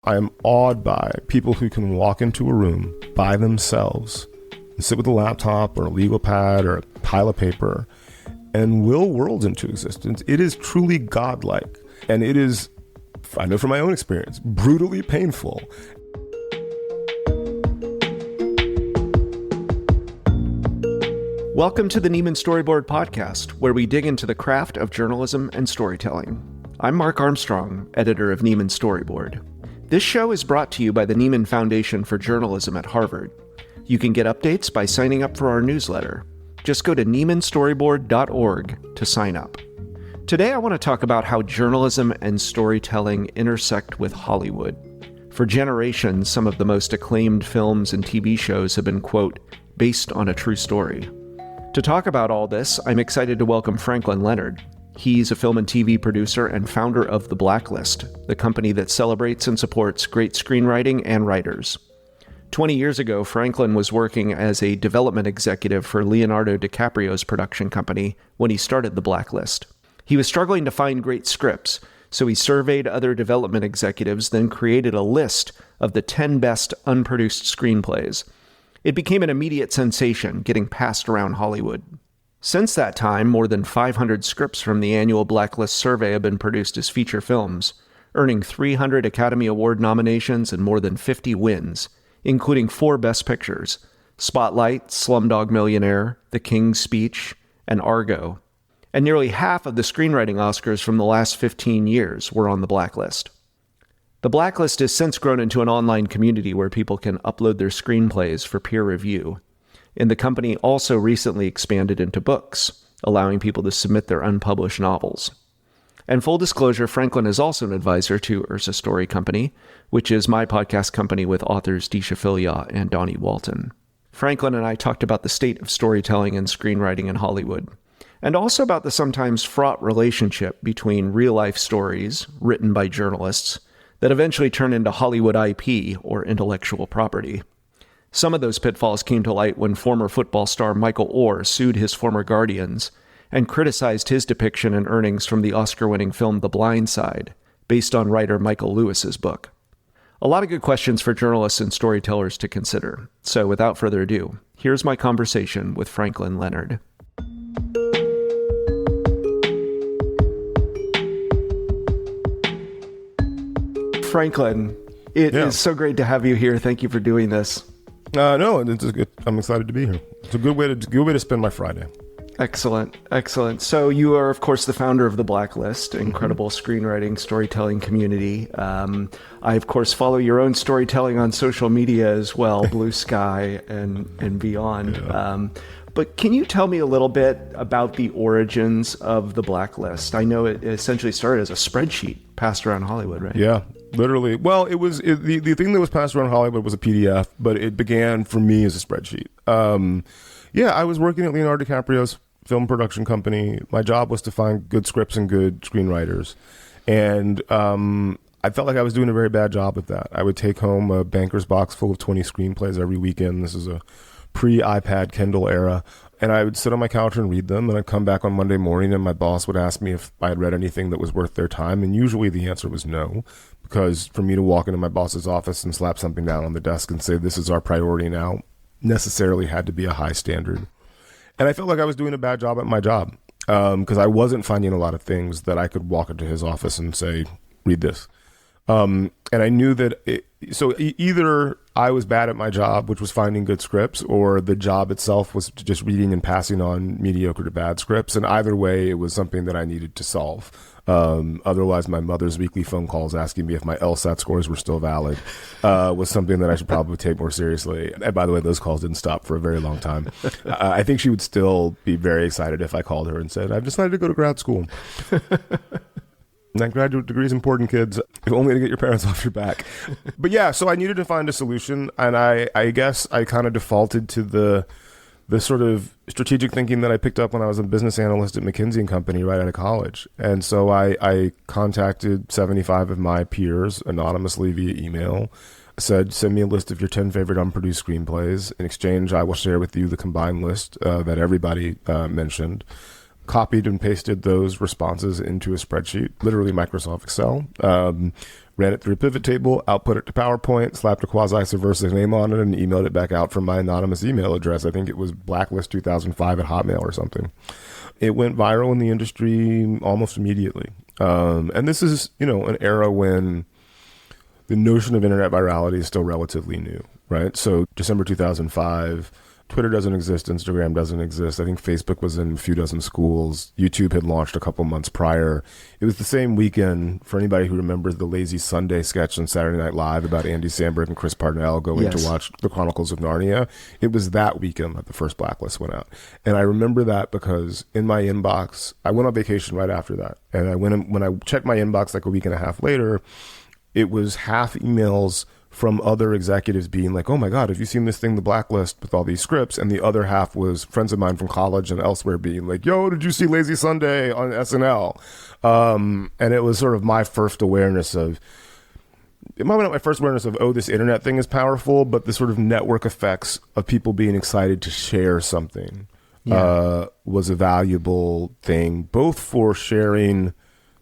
I am awed by people who can walk into a room by themselves and sit with a laptop or a legal pad or a pile of paper and will worlds into existence. It is truly godlike. And it is, I know from my own experience, brutally painful. Welcome to the Nieman Storyboard Podcast, where we dig into the craft of journalism and storytelling. I'm Mark Armstrong, editor of Nieman Storyboard. This show is brought to you by the Nieman Foundation for Journalism at Harvard. You can get updates by signing up for our newsletter. Just go to niemanstoryboard.org to sign up. Today I want to talk about how journalism and storytelling intersect with Hollywood. For generations, some of the most acclaimed films and TV shows have been, quote, based on a true story. To talk about all this, I'm excited to welcome Franklin Leonard. He's a film and TV producer and founder of The Blacklist, the company that celebrates and supports great screenwriting and writers. 20 years ago, Franklin was working as a development executive for Leonardo DiCaprio's production company when he started The Blacklist. He was struggling to find great scripts, so he surveyed other development executives, then created a list of the 10 best unproduced screenplays. It became an immediate sensation, getting passed around Hollywood. Since that time, more than 500 scripts from the annual Blacklist survey have been produced as feature films, earning 300 Academy Award nominations and more than 50 wins, including 4 Best Pictures: Spotlight, Slumdog Millionaire, The King's Speech, and Argo. And nearly half of the screenwriting Oscars from the last 15 years were on The Blacklist. The Blacklist has since grown into an online community where people can upload their screenplays for peer review. And the company also recently expanded into books, allowing people to submit their unpublished novels. And full disclosure, Franklin is also an advisor to Ursa Story Company, which is my podcast company with authors Disha Filia and Donnie Walton. Franklin and I talked about the state of storytelling and screenwriting in Hollywood, and also about the sometimes fraught relationship between real-life stories written by journalists that eventually turn into Hollywood IP or intellectual property. Some of those pitfalls came to light when former football star Michael Oher sued his former guardians and criticized his depiction and earnings from the Oscar-winning film The Blind Side, based on writer Michael Lewis's book. A lot of good questions for journalists and storytellers to consider. So without further ado, here's my conversation with Franklin Leonard. Franklin, it is so great to have you here. Thank you for doing this. No, I'm excited to be here. It's a good way to spend my Friday. Excellent. So you are, of course, the founder of The Blacklist, incredible screenwriting, storytelling community. I, of course, follow your own storytelling on social media as well, Blue Sky and beyond. Yeah. But can you tell me a little bit about the origins of The Blacklist? I know it essentially started as a spreadsheet passed around Hollywood, right? Yeah, literally. Well, the thing that was passed around Hollywood was a PDF, but it began for me as a spreadsheet. I was working at Leonardo DiCaprio's film production company. My job was to find good scripts and good screenwriters. And I felt like I was doing a very bad job at that. I would take home a banker's box full of 20 screenplays every weekend. This is a pre-iPad Kindle era. And I would sit on my couch and read them. And I'd come back on Monday morning and my boss would ask me if I had read anything that was worth their time. And usually the answer was no. Because for me to walk into my boss's office and slap something down on the desk and say, this is our priority now, necessarily had to be a high standard. And I felt like I was doing a bad job at my job because I wasn't finding a lot of things that I could walk into his office and say, read this. And I knew that either I was bad at my job, which was finding good scripts, or the job itself was just reading and passing on mediocre to bad scripts. And either way, it was something that I needed to solve. Otherwise, my mother's weekly phone calls asking me if my LSAT scores were still valid was something that I should probably take more seriously. And by the way, those calls didn't stop for a very long time. I think she would still be very excited if I called her and said, I've decided to go to grad school. That graduate degree is important, kids, if only to get your parents off your back. But yeah, so I needed to find a solution. And I guess I kind of defaulted to the sort of strategic thinking that I picked up when I was a business analyst at McKinsey & Company right out of college. And so I contacted 75 of my peers anonymously via email, said, send me a list of your 10 favorite unproduced screenplays. In exchange, I will share with you the combined list that everybody mentioned. Copied and pasted those responses into a spreadsheet, literally Microsoft Excel. ran it through a pivot table, output it to PowerPoint, slapped a quasi-subversive name on it, and emailed it back out from my anonymous email address. I think it was blacklist2005 at Hotmail or something. It went viral in the industry almost immediately. And this is, an era when the notion of internet virality is still relatively new, right? So December 2005, Twitter doesn't exist, Instagram doesn't exist. I think Facebook was in a few dozen schools. YouTube had launched a couple months prior. It was the same weekend, for anybody who remembers the Lazy Sunday sketch on Saturday Night Live about Andy Samberg and Chris Parnell going to watch The Chronicles of Narnia. It was that weekend that the first Blacklist went out. And I remember that because in my inbox, I went on vacation right after that. And when I checked my inbox like a week and a half later, it was half emails from other executives being like, oh my God, have you seen this thing, The Blacklist, with all these scripts? And the other half was friends of mine from college and elsewhere being like, yo, did you see Lazy Sunday on SNL? And it was sort of my first awareness of, it might be not my first awareness of, oh, this internet thing is powerful, but the sort of network effects of people being excited to share something was a valuable thing, both for sharing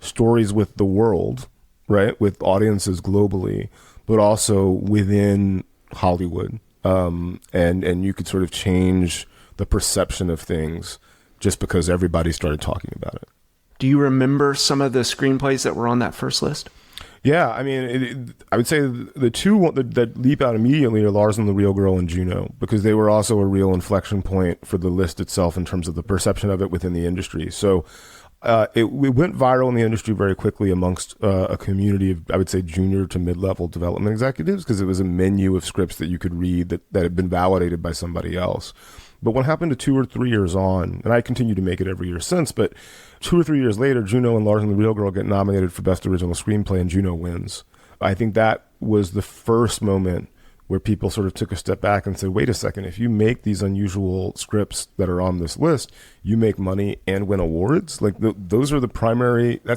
stories with the world, right, with audiences globally, but also within Hollywood. And you could sort of change the perception of things just because everybody started talking about it. Do you remember some of the screenplays that were on that first list? Yeah, I mean, I would say the two that leap out immediately are Lars and the Real Girl and Juno, because they were also a real inflection point for the list itself in terms of the perception of it within the industry. So it went viral in the industry very quickly amongst a community of, I would say, junior to mid-level development executives, because it was a menu of scripts that you could read that had been validated by somebody else. But what happened to 2 or 3 years on, and I continue to make it every year since, but 2 or 3 years later, Juno and Lars and the Real Girl get nominated for Best Original Screenplay, and Juno wins. I think that was the first moment where people sort of took a step back and said, wait a second, if you make these unusual scripts that are on this list, you make money and win awards. Like those are that's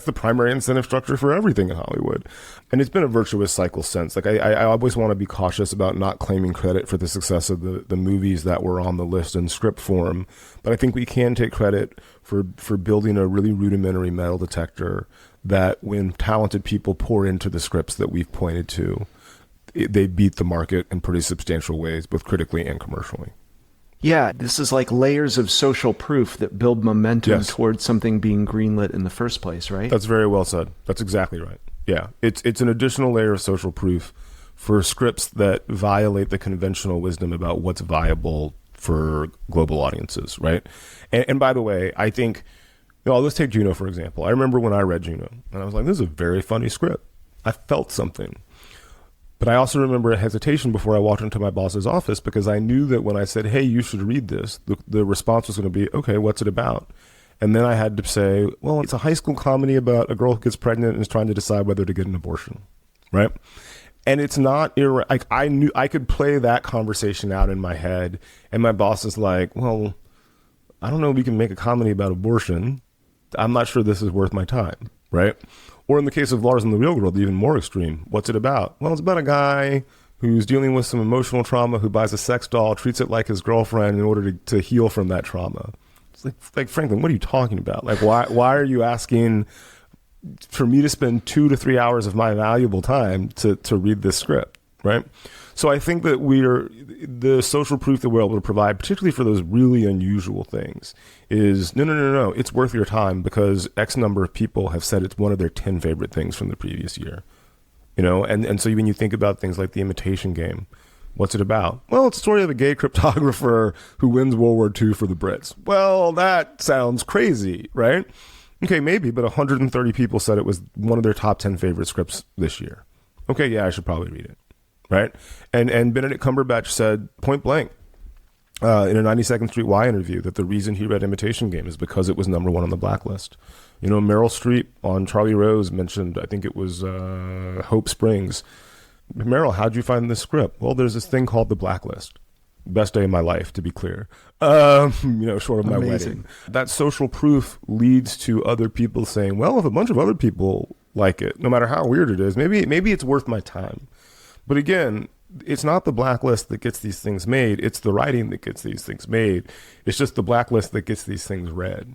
the primary incentive structure for everything in Hollywood. And it's been a virtuous cycle since. Like I always want to be cautious about not claiming credit for the success of the movies that were on the list in script form. But I think we can take credit for building a really rudimentary metal detector that when talented people pour into the scripts that we've pointed to, they beat the market in pretty substantial ways, both critically and commercially. Yeah, this is like layers of social proof that build momentum towards something being greenlit in the first place, right? That's very well said. That's exactly right. Yeah, it's an additional layer of social proof for scripts that violate the conventional wisdom about what's viable for global audiences, right? And by the way, I think, let's take Juno, for example. I remember when I read Juno, and I was like, this is a very funny script. I felt something. But I also remember a hesitation before I walked into my boss's office, because I knew that when I said, hey, you should read this, the response was going to be, okay, what's it about? And then I had to say, well, it's a high school comedy about a girl who gets pregnant and is trying to decide whether to get an abortion, right? And it's not, I knew I could play that conversation out in my head, and my boss is like, well, I don't know if we can make a comedy about abortion. I'm not sure this is worth my time, right? Or in the case of Lars and the Real Girl, even more extreme. What's it about? Well, it's about a guy who's dealing with some emotional trauma, who buys a sex doll, treats it like his girlfriend in order to heal from that trauma. It's like Franklin, what are you talking about? Like, why are you asking for me to spend 2 to 3 hours of my valuable time to read this script, right? So I think that the social proof that we're able to provide, particularly for those really unusual things, is no, it's worth your time because X number of people have said it's one of their 10 favorite things from the previous year. And so when you think about things like The Imitation Game, what's it about? Well, it's a story of a gay cryptographer who wins World War II for the Brits. Well, that sounds crazy, right? Okay, maybe, but 130 people said it was one of their top 10 favorite scripts this year. Okay, yeah, I should probably read it. Right. And Benedict Cumberbatch said point blank in a 92nd Street Y interview that the reason he read Imitation Game is because it was number 1 on the Blacklist. Meryl Streep on Charlie Rose mentioned, I think it was Hope Springs. Meryl, how'd you find this script? Well, there's this thing called The Blacklist. Best day of my life, to be clear. Short of my wedding. That social proof leads to other people saying, well, if a bunch of other people like it, no matter how weird it is, maybe it's worth my time. But again, it's not the Blacklist that gets these things made. It's the writing that gets these things made. It's just the Blacklist that gets these things read.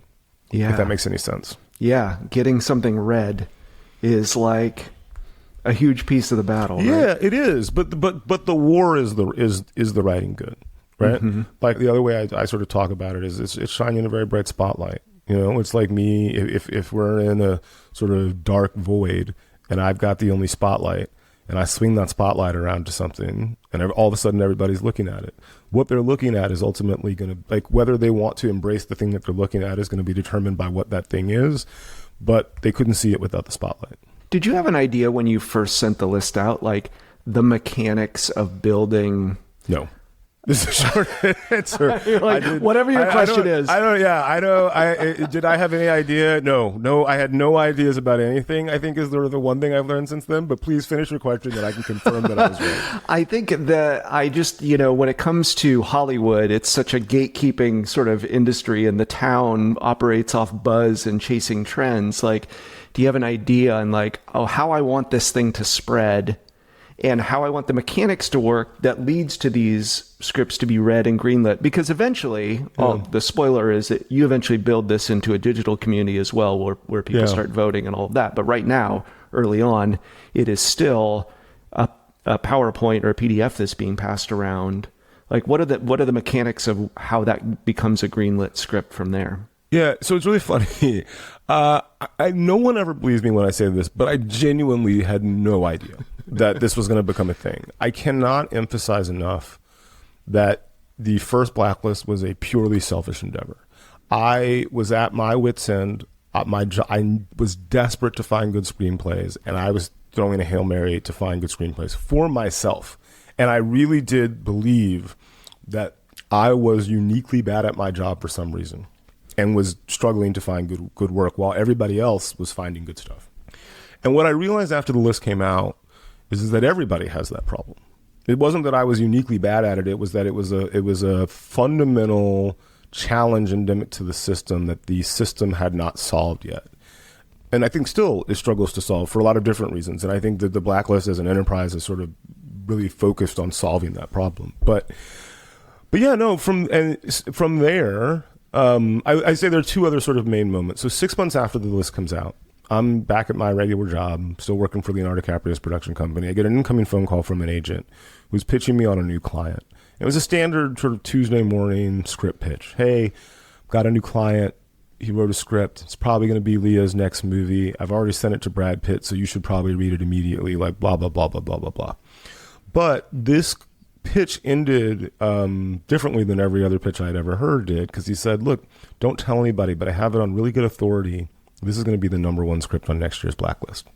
Yeah. If that makes any sense. Yeah. Getting something read is like a huge piece of the battle. Yeah, right? it is. But the war is the writing good, right? Mm-hmm. Like the other way I sort of talk about it is it's shining a very bright spotlight. You know, it's like me if we're in a sort of dark void and I've got the only spotlight and I swing that spotlight around to something and all of a sudden everybody's looking at it. What they're looking at is ultimately going to, like, whether they want to embrace the thing that they're looking at is going to be determined by what that thing is, but they couldn't see it without the spotlight. Did you have an idea when you first sent the list out, like the mechanics of building? No. This is a short answer. You're like, whatever your question is. I don't. Yeah, I know. Did I have any idea? No. I had no ideas about anything. I think is the one thing I've learned since then. But please finish your question, and I can confirm that I was right. I think that I just, when it comes to Hollywood, it's such a gatekeeping sort of industry, and the town operates off buzz and chasing trends. Like, do you have an idea on how I want this thing to spread? And how I want the mechanics to work that leads to these scripts to be read and greenlit. Because eventually, the spoiler is that you eventually build this into a digital community as well, where people start voting and all of that. But right now, early on, it is still a PowerPoint or a PDF that's being passed around. Like, what are the mechanics of how that becomes a greenlit script from there? Yeah, so it's really funny. No one ever believes me when I say this, but I genuinely had no idea that this was going to become a thing. I cannot emphasize enough that the first Blacklist was a purely selfish endeavor. I was at my wit's end. I was desperate to find good screenplays, and I was throwing a Hail Mary to find good screenplays for myself. And I really did believe that I was uniquely bad at my job for some reason and was struggling to find good work while everybody else was finding good stuff. And what I realized after the list came out is that everybody has that problem. It wasn't that I was uniquely bad at it. It was that it was a fundamental challenge endemic to the system that the system had not solved yet. And I think still it struggles to solve for a lot of different reasons. And I think that the Blacklist as an enterprise is sort of really focused on solving that problem. But yeah, no, from there, I say there are two other sort of main moments. So 6 months after the list comes out, I'm back at my regular job, still working for Leonardo DiCaprio's production company. I get an incoming phone call from an agent who's pitching me on a new client. It was a standard sort of Tuesday morning script pitch. Hey, got a new client. He wrote a script. It's probably going to be Leah's next movie. I've already sent it to Brad Pitt, so you should probably read it immediately, like blah, blah, blah, blah, blah, blah, blah. But this pitch ended differently than every other pitch I'd ever heard did, because he said, look, don't tell anybody, but I have it on really good authority. This is going to be the #1 script on next year's Blacklist,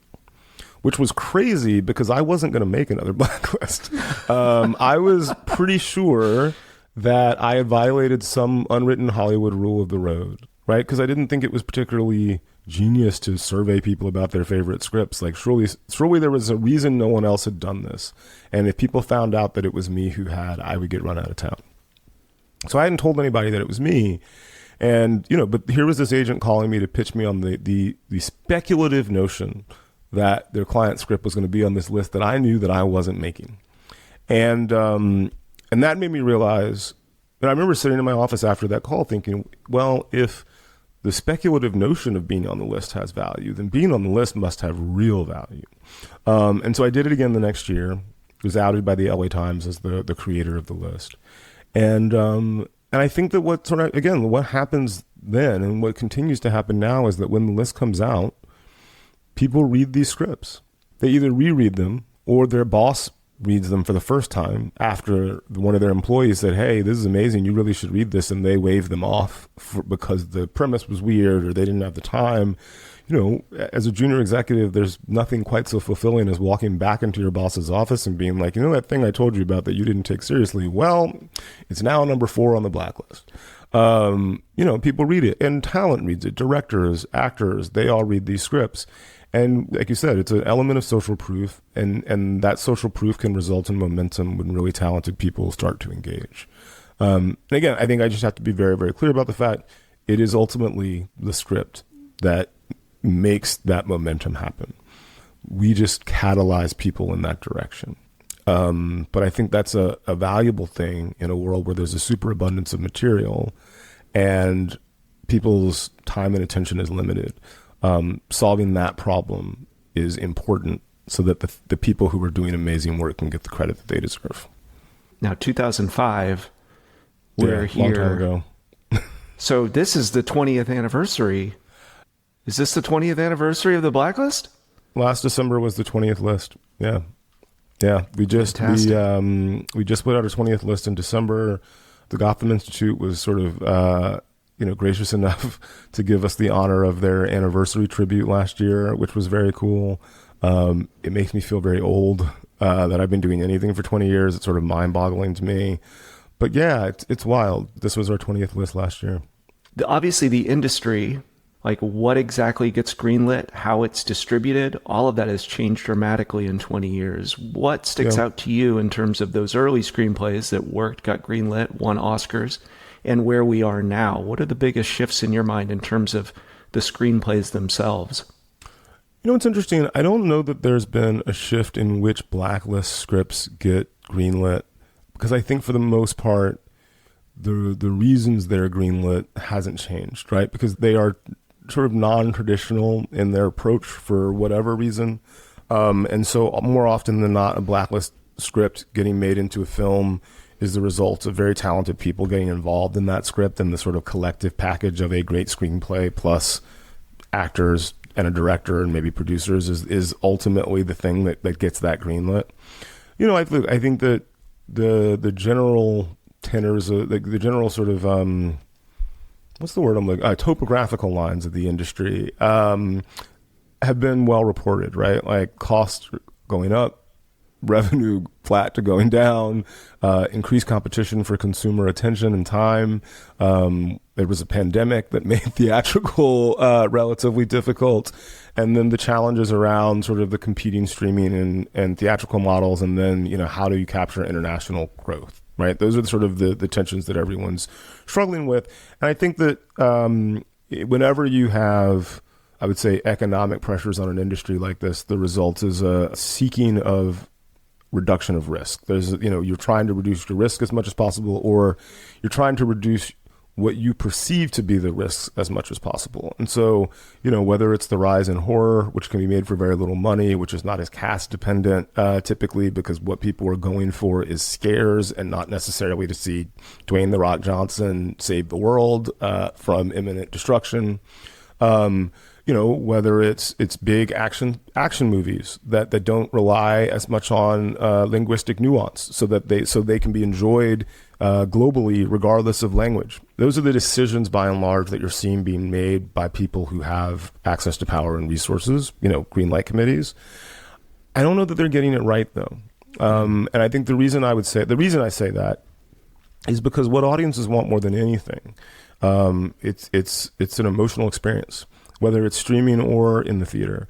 which was crazy because I wasn't going to make another Blacklist. I was pretty sure that I had violated some unwritten Hollywood rule of the road, right? Because I didn't think it was particularly genius to survey people about their favorite scripts. Like surely there was a reason no one else had done this. And if people found out that it was me who had, I would get run out of town. So I hadn't told anybody that it was me. And, but here was this agent calling me to pitch me on the speculative notion that their client script was going to be on this list that I knew that I wasn't making. And that made me realize, and I remember sitting in my office after that call thinking, well, if the speculative notion of being on the list has value, then being on the list must have real value. And so I did it again the next year. Was outed by the LA Times as the creator of the list. And I think that what happens then and what continues to happen now is that when the list comes out, people read these scripts. They either reread them or their boss reads them for the first time after one of their employees said, hey, this is amazing, you really should read this, and they wave them off because the premise was weird or they didn't have the time. As a junior executive, there's nothing quite so fulfilling as walking back into your boss's office and being like, that thing I told you about that you didn't take seriously, well, it's now #4 on the Blacklist. People read it, and talent reads it, directors, actors, they all read these scripts. And like you said, it's an element of social proof, and that social proof can result in momentum when really talented people start to engage. And again, I think I just have to be very, very clear about the fact it is ultimately the script that makes that momentum happen. We just catalyze people in that direction. But I think that's a valuable thing in a world where there's a superabundance of material and people's time and attention is limited. Solving that problem is important so that the people who are doing amazing work can get the credit that they deserve. Now, 2005, we're here. Long time ago. So this is the 20th anniversary. Is this the 20th anniversary of the Blacklist? Last December was the 20th list. Yeah. Yeah. We just put out our 20th list in December. The Gotham Institute was sort of gracious enough to give us the honor of their anniversary tribute last year, which was very cool. It makes me feel very old that I've been doing anything for 20 years. It's sort of mind-boggling to me. But yeah, it's wild. This was our 20th list last year. Obviously, the industry, like what exactly gets greenlit, how it's distributed, all of that has changed dramatically in 20 years. What sticks out to you in terms of those early screenplays that worked, got greenlit, won Oscars, and where we are now? What are the biggest shifts in your mind in terms of the screenplays themselves? You know, it's interesting. I don't know that there's been a shift in which Blacklist scripts get greenlit, because I think for the most part, the reasons they're greenlit hasn't changed, right? Because they are sort of non-traditional in their approach for whatever reason. And so more often than not, a Blacklist script getting made into a film is the result of very talented people getting involved in that script, and the sort of collective package of a great screenplay plus actors and a director and maybe producers is ultimately the thing that gets that greenlit. You know, I think that the general tenors, the general sort of what's the word I'm looking? Topographical lines of the industry have been well reported, right? Like costs going up, revenue flat to going down, increased competition for consumer attention and time. There was a pandemic that made theatrical relatively difficult. And then the challenges around sort of the competing streaming and theatrical models. And then, you know, how do you capture international growth, right? Those are sort of the tensions that everyone's struggling with. And I think that whenever you have, I would say, economic pressures on an industry like this, the result is a seeking of reduction of risk. There's, you know, you're trying to reduce your risk as much as possible, or you're trying to reduce what you perceive to be the risks as much as possible. And so, you know, whether it's the rise in horror, which can be made for very little money, which is not as cast dependent typically, because what people are going for is scares and not necessarily to see Dwayne "The Rock" Johnson save the world from imminent destruction. You know, whether it's big action movies that don't rely as much on linguistic nuance, so they can be enjoyed globally regardless of language. Those are the decisions by and large that you're seeing being made by people who have access to power and resources, you know, green light committees. I don't know that they're getting it right though. And I think the reason I say that is because what audiences want more than anything, it's an emotional experience. Whether it's streaming or in the theater,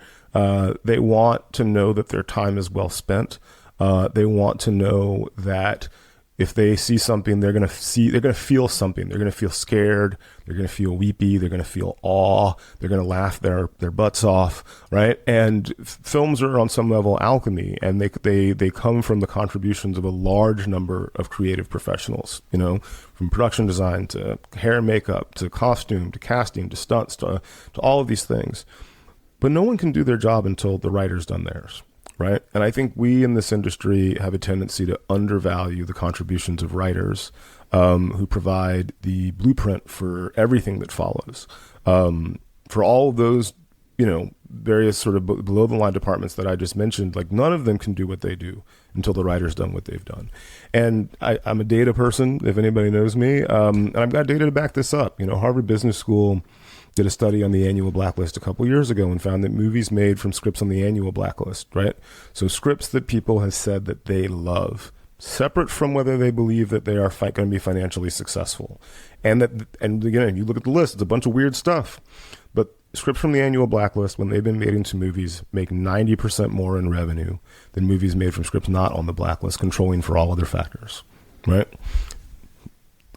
they want to know that their time is well spent. They want to know that if they see something, they're going to feel something. They're going to feel scared. They're going to feel weepy. They're going to feel awe. They're going to laugh their butts off, right? And films are on some level alchemy, and they come from the contributions of a large number of creative professionals, you know, from production design to hair and makeup to costume to casting to stunts to all of these things. But no one can do their job until the writer's done theirs. Right. And I think we in this industry have a tendency to undervalue the contributions of writers who provide the blueprint for everything that follows. For all of those, you know, various sort of below the line departments that I just mentioned, like none of them can do what they do until the writer's done what they've done. And I'm a data person, if anybody knows me, and I've got data to back this up. You know, Harvard Business School did a study on the annual blacklist a couple years ago and found that movies made from scripts on the annual blacklist, right? So scripts that people have said that they love, separate from whether they believe that they are going to be financially successful. And again, you look at the list, it's a bunch of weird stuff. But scripts from the annual blacklist, when they've been made into movies, make 90% more in revenue than movies made from scripts not on the blacklist, controlling for all other factors, right?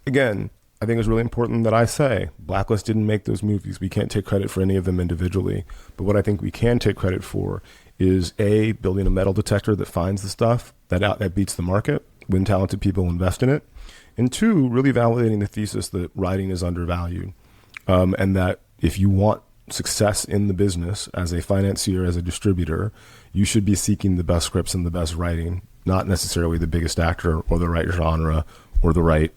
Again, I think it's really important that I say Blacklist didn't make those movies. We can't take credit for any of them individually. But what I think we can take credit for is A, building a metal detector that finds the stuff that beats the market when talented people invest in it. And two, really validating the thesis that writing is undervalued. And that if you want success in the business as a financier, as a distributor, you should be seeking the best scripts and the best writing, not necessarily the biggest actor or the right genre or the right,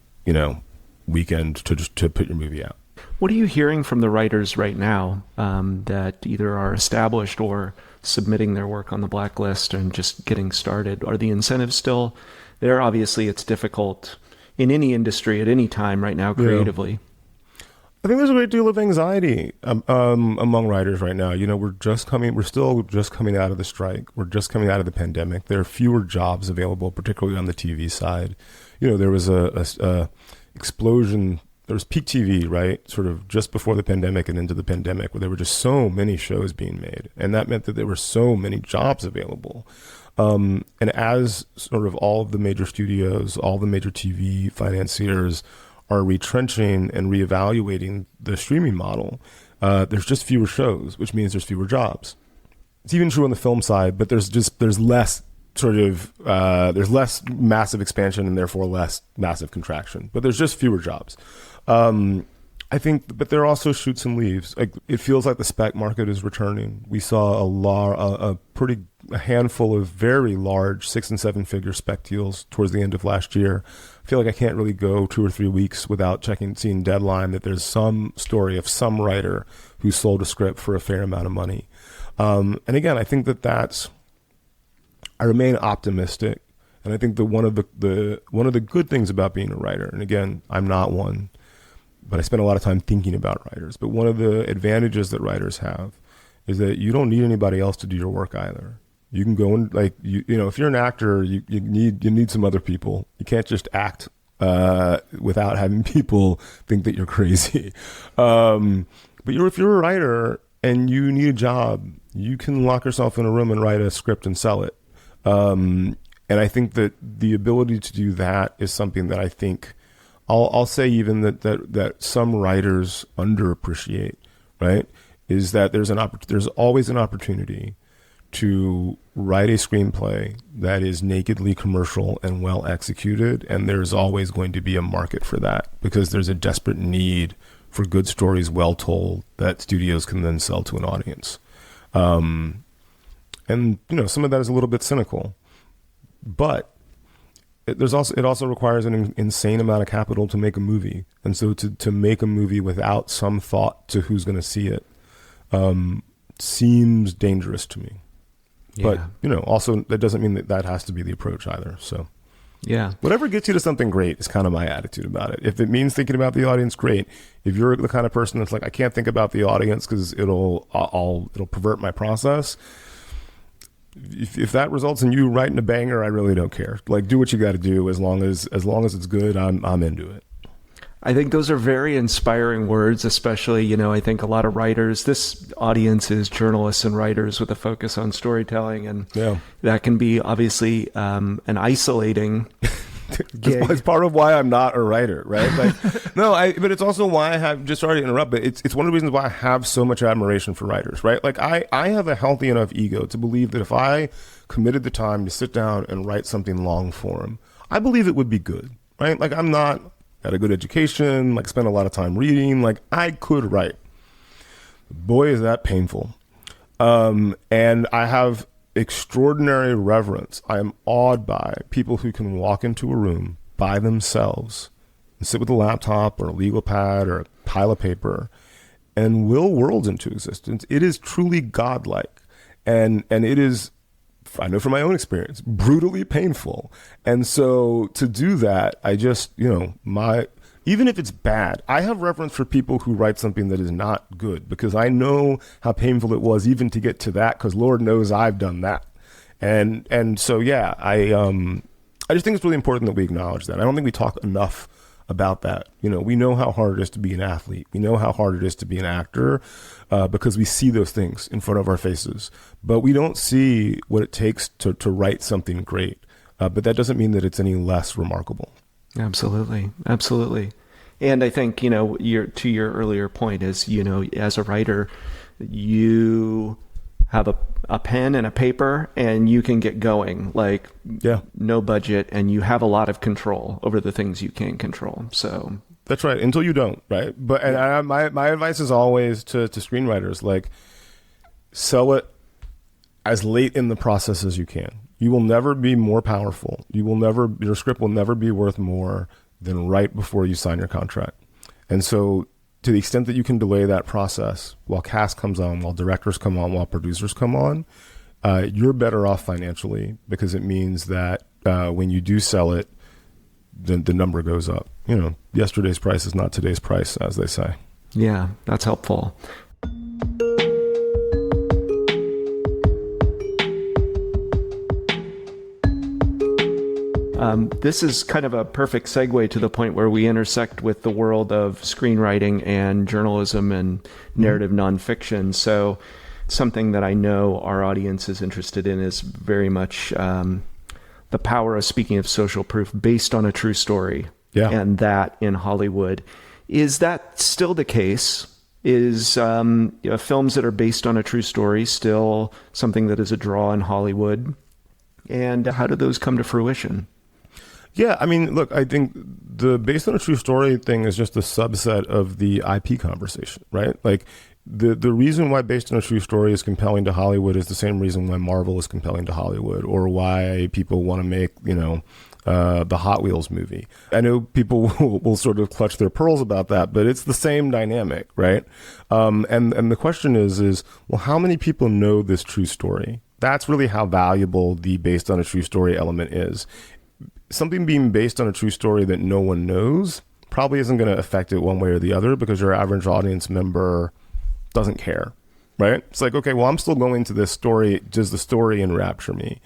weekend to put your movie out. What are you hearing from the writers right now that either are established or submitting their work on the blacklist and just getting started? Are the incentives still there? Obviously, it's difficult in any industry at any time right now creatively. Yeah. I think there's a great deal of anxiety among writers right now. We're still just coming out of the strike. We're just coming out of the pandemic. There are fewer jobs available, particularly on the TV side. There was a explosion. There was peak TV, right? Sort of just before the pandemic and into the pandemic, where there were just so many shows being made. And that meant that there were so many jobs available. And as sort of all of the major studios, all the major TV financiers are retrenching and reevaluating the streaming model, there's just fewer shows, which means there's fewer jobs. It's even true on the film side, but there's less there's less massive expansion and therefore less massive contraction. But there's just fewer jobs. I think, but there are also shoots and leaves. Like, it feels like the spec market is returning. We saw a handful of very large 6 and 7 figure spec deals towards the end of last year. I feel like I can't really go 2 or 3 weeks without seeing Deadline that there's some story of some writer who sold a script for a fair amount of money. And again, I think I remain optimistic, and I think that one of the good things about being a writer, and again, I'm not one, but I spend a lot of time thinking about writers. But one of the advantages that writers have is that you don't need anybody else to do your work either. You can go and if you're an actor, you need some other people. You can't just act without having people think that you're crazy. But if you're a writer and you need a job, you can lock yourself in a room and write a script and sell it. And I think that the ability to do that is something that I think I'll say even that some writers underappreciate, right? Is that there's always an opportunity to write a screenplay that is nakedly commercial and well executed, and there's always going to be a market for that because there's a desperate need for good stories well told that studios can then sell to an audience. And some of that is a little bit cynical, but it also requires an insane amount of capital to make a movie. And so to make a movie without some thought to who's going to see it seems dangerous to me. Yeah. But, also that doesn't mean that has to be the approach either. So yeah, whatever gets you to something great is kind of my attitude about it. If it means thinking about the audience, great. If you're the kind of person that's like, I can't think about the audience because it'll pervert my process. If that results in you writing a banger, I really don't care. Like, do what you got to do as long as it's good. I'm into it. I think those are very inspiring words, especially, I think a lot of writers, this audience is journalists and writers with a focus on storytelling. And that can be obviously an isolating gig. It's part of why I'm not a writer, right? But it's also why I have, just sorry to interrupt, but it's one of the reasons why I have so much admiration for writers, right? Like I have a healthy enough ego to believe that if I committed the time to sit down and write something long form, I believe it would be good, right? Like I'm not had a good education, like spent a lot of time reading, like I could write. Boy, is that painful. And I have extraordinary reverence. I am awed by people who can walk into a room by themselves and sit with a laptop or a legal pad or a pile of paper and will worlds into existence. It is truly godlike. And it is, I know from my own experience, brutally painful. And so to do that, I just, even if it's bad, I have reverence for people who write something that is not good because I know how painful it was even to get to that because Lord knows I've done that. And so, yeah, I just think it's really important that we acknowledge that. I don't think we talk enough about that. We know how hard it is to be an athlete. We know how hard it is to be an actor because we see those things in front of our faces, but we don't see what it takes to write something great. But that doesn't mean that it's any less remarkable. Absolutely. Absolutely. And I think, to your earlier point is, as a writer, you have a pen and a paper and you can get going, no budget, and you have a lot of control over the things you can control. So That's right. Until you don't, right? But and my advice is always to screenwriters, like, sell it as late in the process as you can. You will never be more powerful. Your script will never be worth more than right before you sign your contract. And so to the extent that you can delay that process while cast comes on, while directors come on, while producers come on, you're better off financially, because it means that when you do sell it, the number goes up. Yesterday's price is not today's price, as they say. Yeah, that's helpful. This is kind of a perfect segue to the point where we intersect with the world of screenwriting and journalism and narrative nonfiction. So something that I know our audience is interested in is very much the power of speaking of social proof based on a true story. Yeah. And that in Hollywood. Is that still the case? Is films that are based on a true story still something that is a draw in Hollywood? And how do those come to fruition? Yeah, I mean, look, I think the based on a true story thing is just a subset of the IP conversation, right? Like, the reason why based on a true story is compelling to Hollywood is the same reason why Marvel is compelling to Hollywood, or why people want to make, the Hot Wheels movie. I know people will sort of clutch their pearls about that, but it's the same dynamic, right? And the question is, well, how many people know this true story? That's really how valuable the based on a true story element is. Something being based on a true story that no one knows probably isn't going to affect it one way or the other, because your average audience member doesn't care, right? It's like, okay, well, I'm still going to this story. Does the story enrapture me?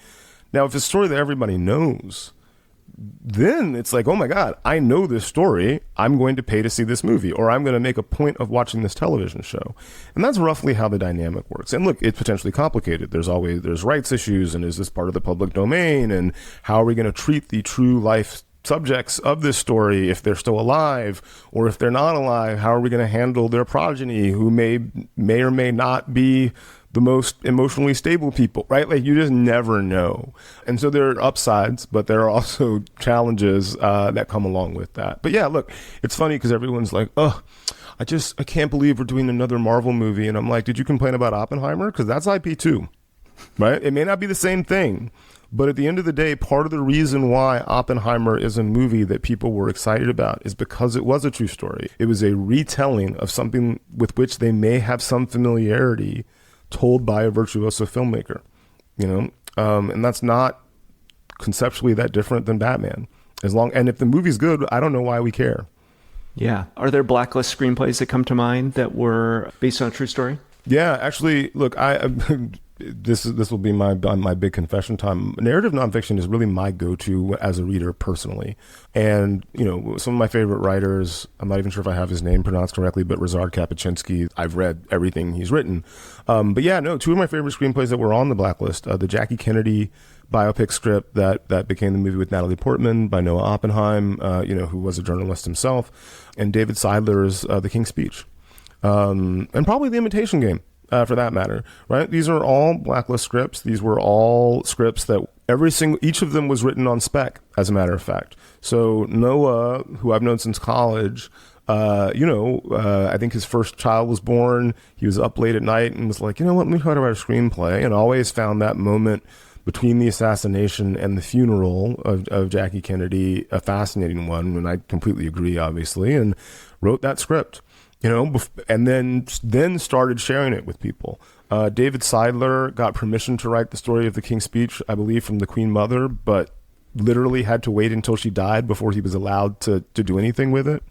Now, if it's a story that everybody knows, then it's like, oh my God, I know this story. I'm going to pay to see this movie, or I'm going to make a point of watching this television show. And that's roughly how the dynamic works. And look, it's potentially complicated. There's rights issues, and is this part of the public domain? And how are we going to treat the true life subjects of this story if they're still alive, or if they're not alive, how are we going to handle their progeny, who may or may not be the most emotionally stable people, right? Like, you just never know. And so there are upsides, but there are also challenges that come along with that. But yeah, look, it's funny because everyone's like, oh, I can't believe we're doing another Marvel movie. And I'm like, did you complain about Oppenheimer? Because that's IP too, right? It may not be the same thing, but at the end of the day, part of the reason why Oppenheimer is a movie that people were excited about is because it was a true story. It was a retelling of something with which they may have some familiarity, told by a virtuoso filmmaker, and that's not conceptually that different than Batman. And if the movie's good, I don't know why we care. Yeah. Are there blacklist screenplays that come to mind that were based on a true story? Yeah, actually, look, this will be my big confession time. Narrative nonfiction is really my go-to as a reader personally. And, some of my favorite writers, I'm not even sure if I have his name pronounced correctly, but Ryszard Kapuscinski, I've read everything he's written. But yeah, no, two of my favorite screenplays that were on the blacklist, the Jackie Kennedy biopic script that became the movie with Natalie Portman by Noah Oppenheim, who was a journalist himself, and David Seidler's The King's Speech, and probably The Imitation Game. For that matter, right? These are all blacklist scripts. These were all scripts that each of them was written on spec, as a matter of fact. So Noah, who I've known since college, I think his first child was born. He was up late at night and was like, let me try to write a screenplay, and always found that moment between the assassination and the funeral of Jackie Kennedy a fascinating one. And I completely agree, obviously, and wrote that script. And then started sharing it with people. David Seidler got permission to write the story of The King's Speech, I believe, from the Queen Mother, but literally had to wait until she died before he was allowed to do anything with it.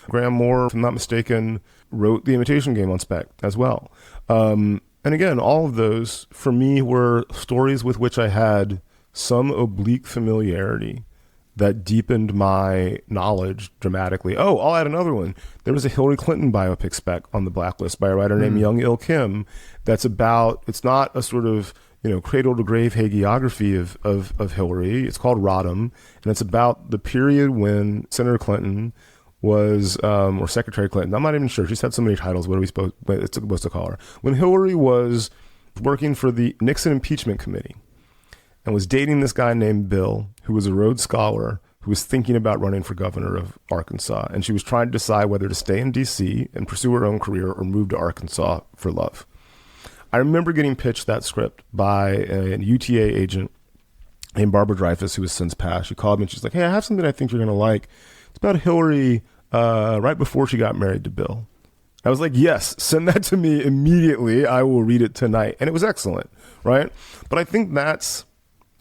Graham Moore, if I'm not mistaken, wrote The Imitation Game on spec as well. And again, all of those, for me, were stories with which I had some oblique familiarity that deepened my knowledge dramatically. Oh, I'll add another one. There was a Hillary Clinton biopic spec on the blacklist by a writer named Young Il Kim. It's not a sort of, cradle to grave hagiography of Hillary. It's called Rodham, and it's about the period when Senator Clinton was, or Secretary Clinton, I'm not even sure. She's had so many titles. What are we supposed to call her? When Hillary was working for the Nixon Impeachment Committee, and was dating this guy named Bill, who was a Rhodes Scholar, who was thinking about running for governor of Arkansas. And she was trying to decide whether to stay in D.C. and pursue her own career or move to Arkansas for love. I remember getting pitched that script by a UTA agent named Barbara Dreyfus, who has since passed. She called me and she's like, hey, I have something I think you're going to like. It's about Hillary right before she got married to Bill. I was like, yes, send that to me immediately. I will read it tonight. And it was excellent, right? But I think that's,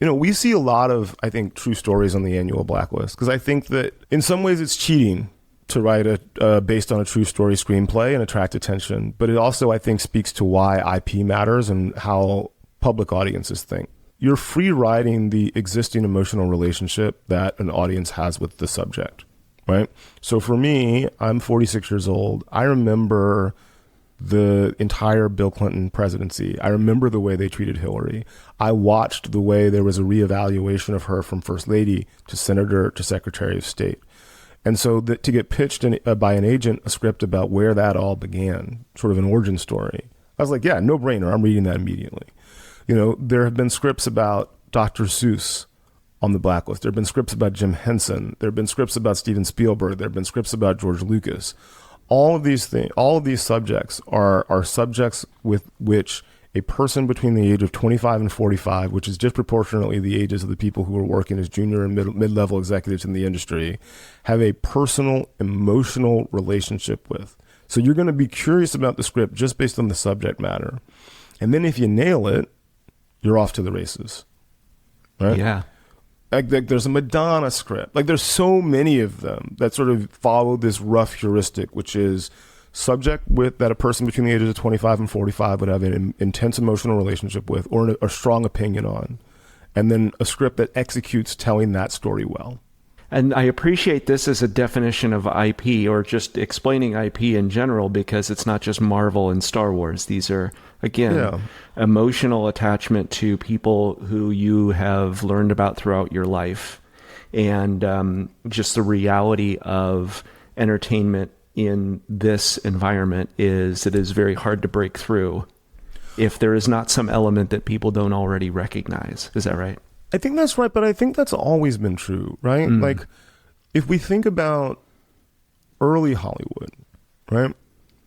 we see a lot of, I think, true stories on the annual Blacklist, because I think that in some ways it's cheating to write a based on a true story screenplay and attract attention. But it also, I think, speaks to why IP matters and how public audiences think. You're free writing the existing emotional relationship that an audience has with the subject, right? So for me, I'm 46 years old. I remember the entire Bill Clinton presidency. I remember the way they treated Hillary. I watched the way there was a reevaluation of her from First Lady to Senator to Secretary of State. And so to get pitched by an agent a script about where that all began, sort of an origin story, I was like, yeah, no brainer. I'm reading that immediately. There have been scripts about Dr. Seuss on the Blacklist. There have been scripts about Jim Henson. There have been scripts about Steven Spielberg. There have been scripts about George Lucas. All of these things, all of these subjects are subjects with which a person between the age of 25 and 45, which is disproportionately the ages of the people who are working as junior and mid-level executives in the industry, have a personal, emotional relationship with. So you're going to be curious about the script just based on the subject matter. And then if you nail it, you're off to the races. Right? Yeah. Like there's a Madonna script. Like there's so many of them that sort of follow this rough heuristic, which is subject with that a person between the ages of 25 and 45 would have an intense emotional relationship with or a strong opinion on. And then a script that executes telling that story well. And I appreciate this as a definition of IP, or just explaining IP in general, because it's not just Marvel and Star Wars. These are, again, emotional attachment to people who you have learned about throughout your life. And just the reality of entertainment in this environment is it is very hard to break through if there is not some element that people don't already recognize. Is that right? I think that's right, but I think that's always been true, right? Like, if we think about early Hollywood, right,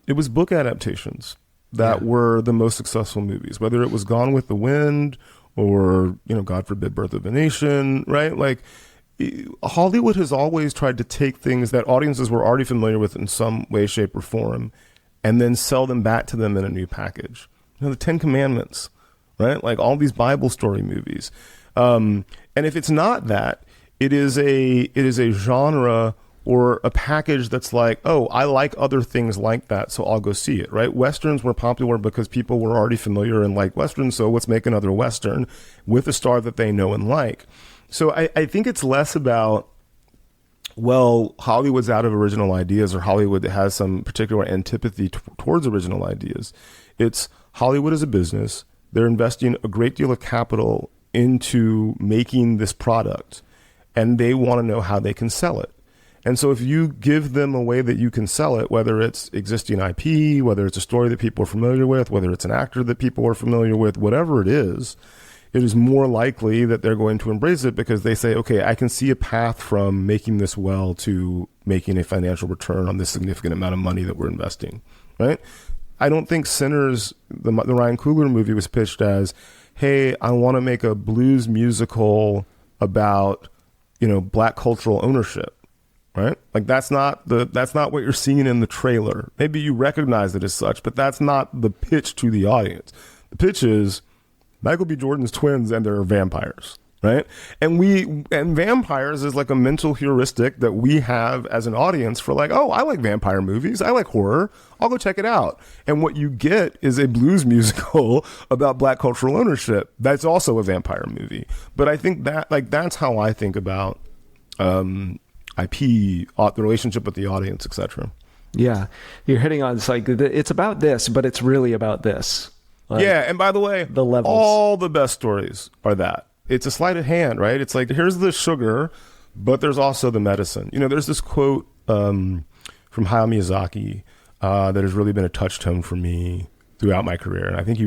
it was book adaptations that were the most successful movies, whether it was Gone with the Wind or, God forbid, Birth of a Nation, right? Like, Hollywood has always tried to take things that audiences were already familiar with in some way, shape, or form and then sell them back to them in a new package. The Ten Commandments, right? Like all these Bible story movies. And if it's not that, it is a genre or a package that's like, oh, I like other things like that, so I'll go see it, right? Westerns were popular because people were already familiar and like Westerns, so let's make another Western with a star that they know and like. So I think it's less about, well, Hollywood's out of original ideas or Hollywood has some particular antipathy towards original ideas. It's Hollywood is a business. They're investing a great deal of capital into making this product, and they want to know how they can sell it. And so if you give them a way that you can sell it, whether it's existing IP, whether it's a story that people are familiar with, whether it's an actor that people are familiar with, whatever it is more likely that they're going to embrace it because they say, okay, I can see a path from making this well to making a financial return on this significant amount of money that we're investing, right? I don't think Sinners, the Ryan Coogler movie, was pitched as, hey, I want to make a blues musical about, Black cultural ownership, right? Like that's not what you're seeing in the trailer. Maybe you recognize it as such, but that's not the pitch to the audience. The pitch is Michael B. Jordan's twins and they're vampires, right? And vampires is like a mental heuristic that we have as an audience for like, oh, I like vampire movies. I like horror. I'll go check it out. And what you get is a blues musical about Black cultural ownership. That's also a vampire movie. But I think that that's how I think about IP, the relationship with the audience, etc. Yeah. You're hitting on, it's like, it's about this, but it's really about this. Like, yeah. And by the way, the levels. All the best stories are that. It's a sleight of hand, right? It's like, here's the sugar, but there's also the medicine. There's this quote from Hayao Miyazaki that has really been a touchstone for me throughout my career. And I think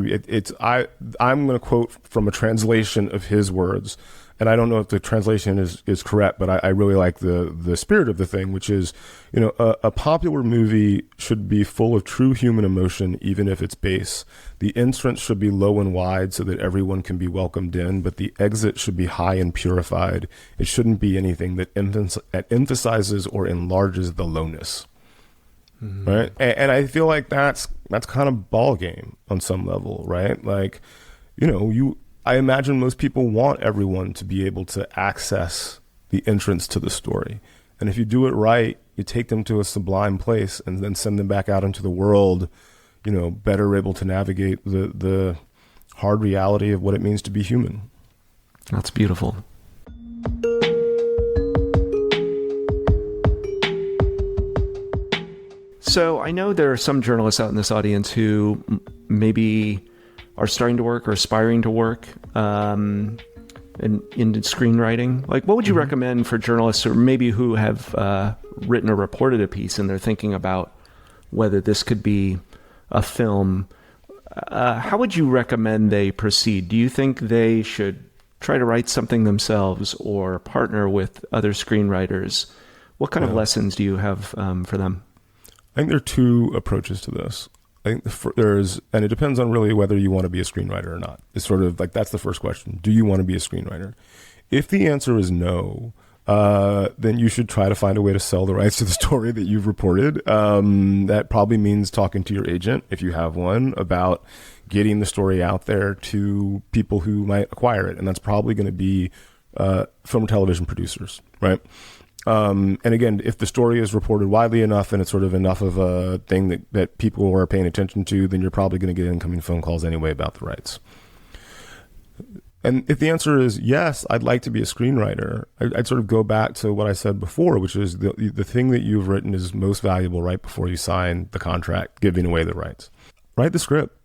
I'm going to quote from a translation of his words. and I don't know if the translation is correct, but I really like the spirit of the thing, which is, a popular movie should be full of true human emotion, even if it's base. The entrance should be low and wide so that everyone can be welcomed in, but the exit should be high and purified. It shouldn't be anything that emphasizes or enlarges the lowness. Mm-hmm. Right. And I feel like that's kind of ball game on some level, right? Like, I imagine most people want everyone to be able to access the entrance to the story. And if you do it right, you take them to a sublime place and then send them back out into the world, better able to navigate the hard reality of what it means to be human. That's beautiful. So I know there are some journalists out in this audience who maybe are starting to work or aspiring to work in screenwriting. Like, what would you recommend for journalists or maybe who have written or reported a piece and they're thinking about whether this could be a film? How would you recommend they proceed? Do you think they should try to write something themselves or partner with other screenwriters? What kind of lessons do you have for them? I think there are two approaches to this. I think and it depends on really whether you want to be a screenwriter or not. It's sort of like, that's the first question. Do you want to be a screenwriter? If the answer is no, then you should try to find a way to sell the rights to the story that you've reported. That probably means talking to your agent, if you have one, about getting the story out there to people who might acquire it. And that's probably going to be film and television producers, right? And again, if the story is reported widely enough and it's sort of enough of a thing that people are paying attention to, then you're probably going to get incoming phone calls anyway about the rights. And if the answer is yes, I'd like to be a screenwriter, I'd sort of go back to what I said before, which is the thing that you've written is most valuable right before you sign the contract, giving away the rights. Write the script,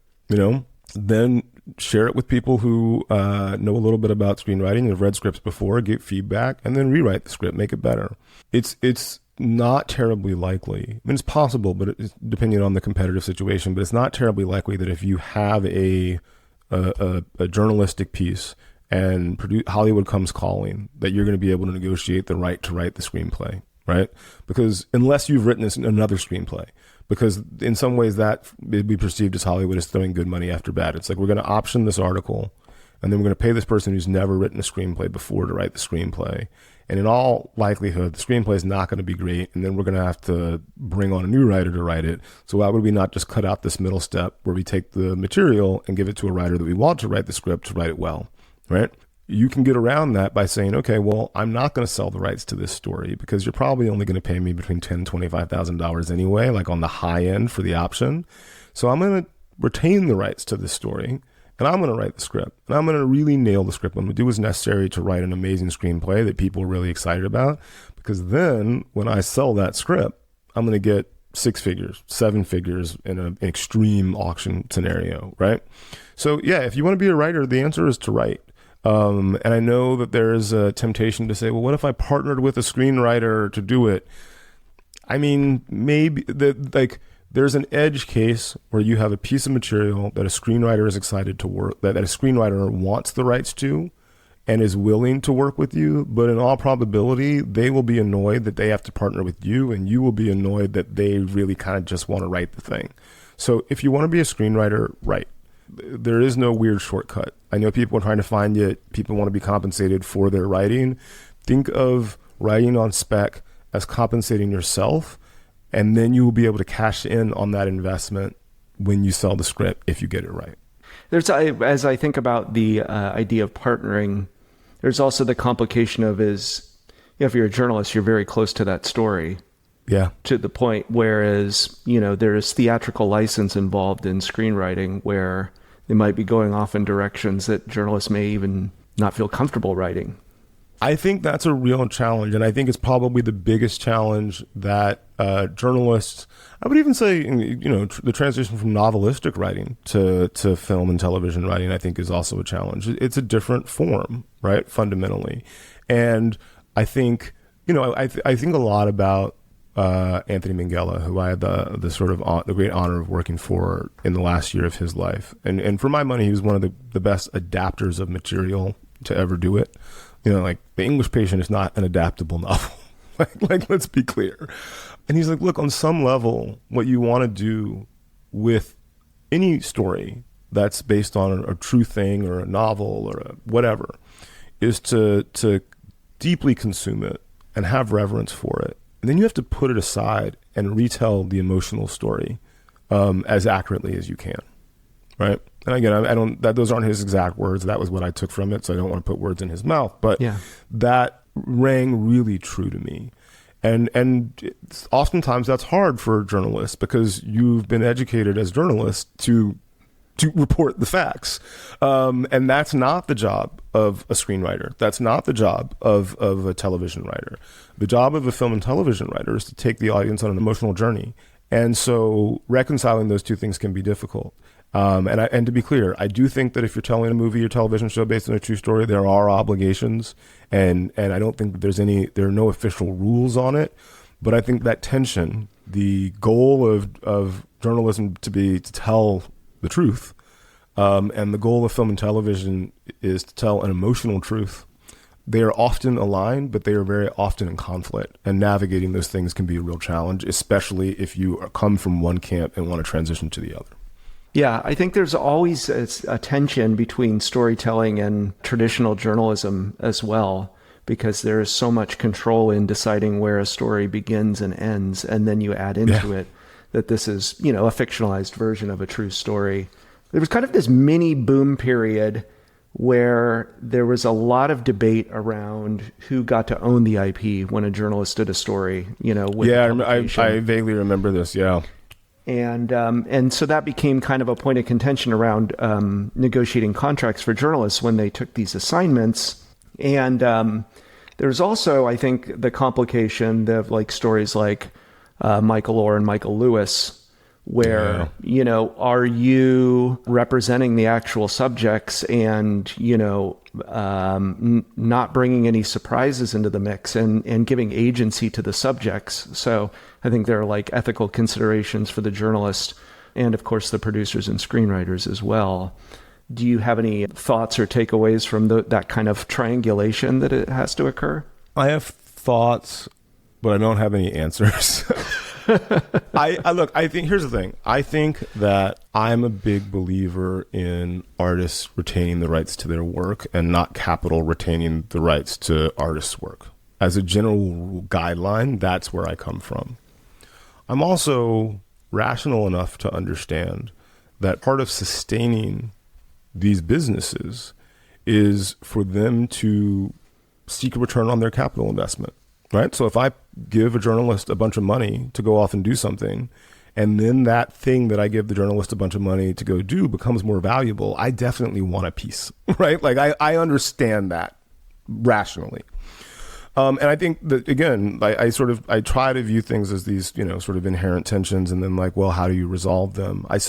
then share it with people who know a little bit about screenwriting and have read scripts before, get feedback, and then rewrite the script, make it better. It's not terribly likely. I mean, it's possible, but it's depending on the competitive situation, but it's not terribly likely that if you have a journalistic piece and Hollywood comes calling, that you're going to be able to negotiate the right to write the screenplay, right? Because unless you've written another screenplay, because in some ways that would be perceived as Hollywood is throwing good money after bad. It's like, we're going to option this article, and then we're going to pay this person who's never written a screenplay before to write the screenplay. And in all likelihood, the screenplay is not going to be great, and then we're going to have to bring on a new writer to write it. So why would we not just cut out this middle step where we take the material and give it to a writer that we want to write the script to write it well, right? You can get around that by saying, okay, well, I'm not going to sell the rights to this story because you're probably only going to pay me between $10,000 and $25,000 anyway, like on the high end for the option. So I'm going to retain the rights to this story, and I'm going to write the script, and I'm going to really nail the script. I'm going to do what's necessary to write an amazing screenplay that people are really excited about, because then when I sell that script, I'm going to get 6 figures, 7 figures in an extreme auction scenario, right? So yeah, if you want to be a writer, the answer is to write. And I know that there is a temptation to say, well, what if I partnered with a screenwriter to do it? I mean, maybe there's an edge case where you have a piece of material that a screenwriter is excited to work, that a screenwriter wants the rights to and is willing to work with you. But in all probability, they will be annoyed that they have to partner with you, and you will be annoyed that they really kind of just want to write the thing. So if you want to be a screenwriter, write. There is no weird shortcut. I know people are trying to find it. People want to be compensated for their writing. Think of writing on spec as compensating yourself, and then you will be able to cash in on that investment when you sell the script if you get it right. As I think about the idea of partnering, there's also the complication of if you're a journalist, you're very close to that story. Yeah. To the point, whereas, there is theatrical license involved in screenwriting where they might be going off in directions that journalists may even not feel comfortable writing. I think that's a real challenge, and I think it's probably the biggest challenge that journalists, I would even say, the transition from novelistic writing to film and television writing, I think is also a challenge. It's a different form, right, fundamentally. And I think, I think a lot about Anthony Minghella, who I had the sort of the great honor of working for in the last year of his life. And for my money, he was one of the best adapters of material to ever do it. Like The English Patient is not an adaptable novel. like, let's be clear. And he's like, look, on some level, what you want to do with any story that's based on a true thing or a novel or whatever is to deeply consume it and have reverence for it. And then you have to put it aside and retell the emotional story as accurately as you can, right? And again, those aren't his exact words. That was what I took from it, so I don't want to put words in his mouth. But that rang really true to me. And oftentimes that's hard for journalists because you've been educated as journalists to report the facts. And that's not the job of a screenwriter. That's not the job of a television writer. The job of a film and television writer is to take the audience on an emotional journey. And so reconciling those two things can be difficult. And to be clear, I do think that if you're telling a movie or television show based on a true story, there are obligations, and I don't think that there are no official rules on it. But I think that tension, the goal of journalism to tell the truth, and the goal of film and television is to tell an emotional truth. They are often aligned, but they are very often in conflict, and navigating those things can be a real challenge, especially if you come from one camp and want to transition to the other. Yeah, I think there's always a tension between storytelling and traditional journalism as well, because there is so much control in deciding where a story begins and ends, and then you add into it that this is, a fictionalized version of a true story. There was kind of this mini boom period where there was a lot of debate around who got to own the IP when a journalist did a story, with I vaguely remember this, And so that became kind of a point of contention around negotiating contracts for journalists when they took these assignments. And there's also, I think, the complication of stories like Michael Orr and Michael Lewis, where, are you representing the actual subjects and, not bringing any surprises into the mix and giving agency to the subjects. So I think there are ethical considerations for the journalist and, of course, the producers and screenwriters as well. Do you have any thoughts or takeaways from that kind of triangulation that it has to occur? I have thoughts, but I don't have any answers. I think here's the thing. I think that I'm a big believer in artists retaining the rights to their work and not capital retaining the rights to artists' work. As a general guideline, that's where I come from. I'm also rational enough to understand that part of sustaining these businesses is for them to seek a return on their capital investment. Right. So if I give a journalist a bunch of money to go off and do something, and then that thing that I give the journalist a bunch of money to go do becomes more valuable, I definitely want a piece. Right. I understand that rationally. And I think that, again, I try to view things as these, sort of inherent tensions, and then well, how do you resolve them? I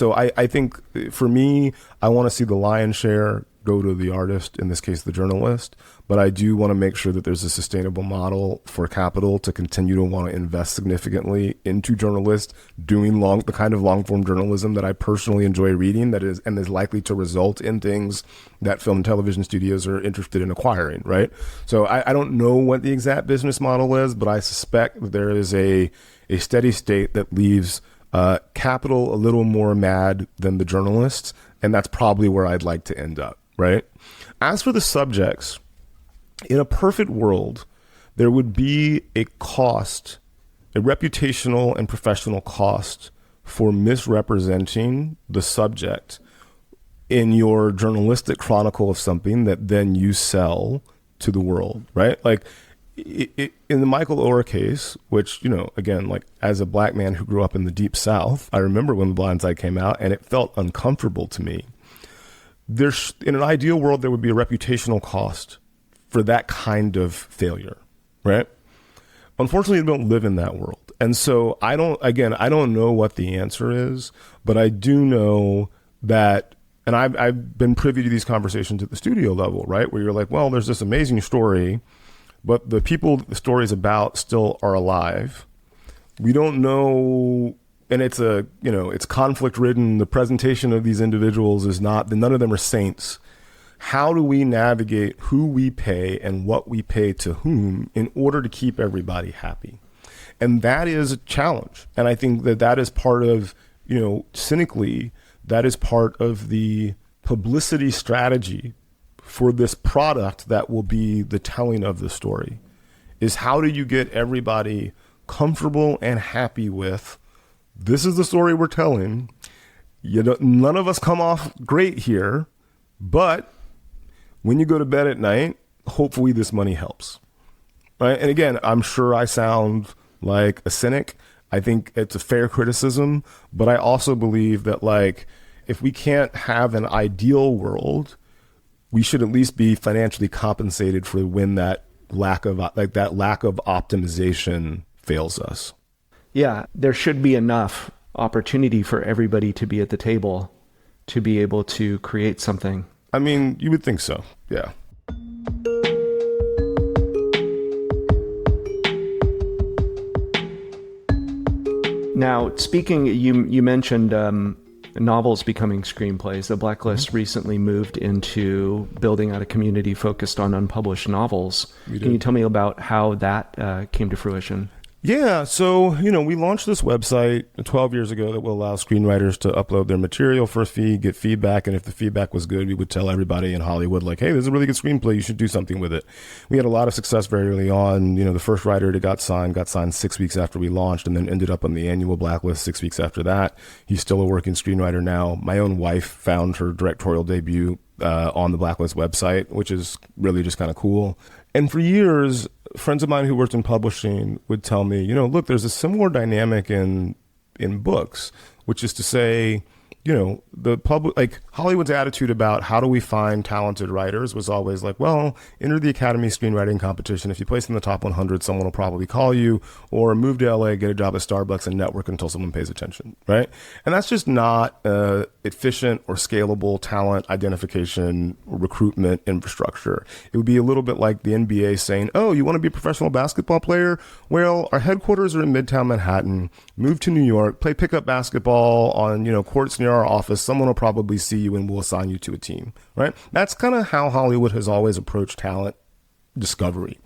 think for me, I want to see the lion's share go to the artist, in this case, the journalist. But I do want to make sure that there's a sustainable model for capital to continue to want to invest significantly into journalists doing the kind of long form journalism that I personally enjoy reading, that is likely to result in things that film and television studios are interested in acquiring. Right. So I don't know what the exact business model is, but I suspect that there is a steady state that leaves capital a little more mad than the journalists. And that's probably where I'd like to end up. Right. As for the subjects, in a perfect world, there would be a cost, a reputational and professional cost for misrepresenting the subject in your journalistic chronicle of something that then you sell to the world, right? In the Michael Orr case, which, again, as a black man who grew up in the Deep South, I remember when The Blind Side came out and it felt uncomfortable to me. In an ideal world, there would be a reputational cost for that kind of failure, right? Unfortunately, we don't live in that world. And so I don't know what the answer is, but I do know that, and I've been privy to these conversations at the studio level, right? Where you're like, well, there's this amazing story, but the people the story is about still are alive. We don't know, and it's it's conflict ridden. The presentation of these individuals is not, none of them are saints. how do we navigate who we pay and what we pay to whom in order to keep everybody happy? And that is a challenge. And I think that is part of, cynically, that is part of the publicity strategy for this product that will be the telling of the story, is how do you get everybody comfortable and happy with, this is the story we're telling. None of us come off great here, but when you go to bed at night, hopefully this money helps. Right? And again, I'm sure I sound like a cynic. I think it's a fair criticism, but I also believe that if we can't have an ideal world, we should at least be financially compensated for when that lack of optimization fails us. Yeah, there should be enough opportunity for everybody to be at the table to be able to create something. I mean, you would think so. Yeah. Now, speaking, you mentioned novels becoming screenplays. The Blacklist recently moved into building out a community focused on unpublished novels. Can you tell me about how that came to fruition? Yeah, so, we launched this website 12 years ago that will allow screenwriters to upload their material for a fee, get feedback, and if the feedback was good, we would tell everybody in Hollywood, hey, this is a really good screenplay, you should do something with it. We had a lot of success very early on. The first writer that got signed 6 weeks after we launched and then ended up on the annual Blacklist 6 weeks after that. He's still a working screenwriter now. My own wife found her directorial debut on the Blacklist website, which is really just kind of cool. And for years, friends of mine who worked in publishing would tell me, look, there's a similar dynamic in books, which is to say, the public, Hollywood's attitude about how do we find talented writers was always enter the Academy screenwriting competition. If you place in the top 100, someone will probably call you, or move to LA, get a job at Starbucks and network until someone pays attention, right? And that's just not efficient or scalable talent identification or recruitment infrastructure. It would be a little bit like the NBA saying, oh, you want to be a professional basketball player? Well, our headquarters are in Midtown Manhattan. Move to New York, play pickup basketball on, courts near our office. Someone will probably see you and we'll assign you to a team, right? That's kind of how Hollywood has always approached talent discovery.